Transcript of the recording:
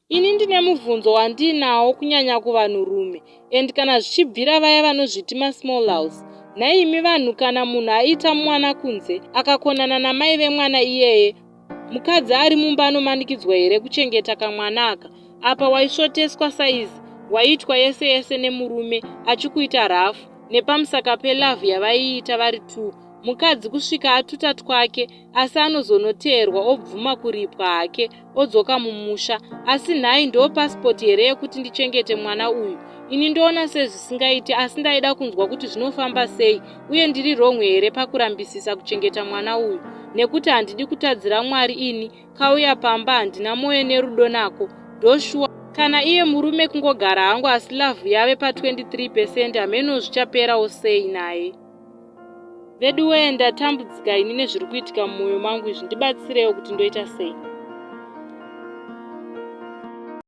Ini ndine mubvunzo wandinawo kunyanya kuvanhurume, and kana zvichibvira vaya vanozviti masmall house. Naimi vanhu, kana munhu aita mwana kunze akakonana namai vemwana iyeye, mukadzi ari mumba anomanikidzwa here kuchengeta kamwana aka? Apa waisvoteswa saizi, waitwa yese yese nemurume achikuita rafu nepamusaka pelavhu yavaiita vari 2. Mukadzi kusvika atuta twake, asi anozonoteerwa obvuma kuripwa hake odzoka mumusha. Asi nhai ndo pasipoti here yekuti ndichengete mwana uyu? Ini ndoona sezvisingaiti, asi ndaida kunzwa kuti zvinofamba sei uye ndiri romwe here pakurambisisa kuchengeta mwana uyu, nekuti handidi kutadzira Mwari. Ini kauya pamba handina moyo nerudo nako. Ndoshua kana iye murume kungogara hangu asi lavhu yave pa 23%, hameno zvichaperawo sei naye. Vedu wee, ndatambudzika ini nezviri kuitika mumwoyo mangu izvi, ndibatsirewo kuti ndoita sei.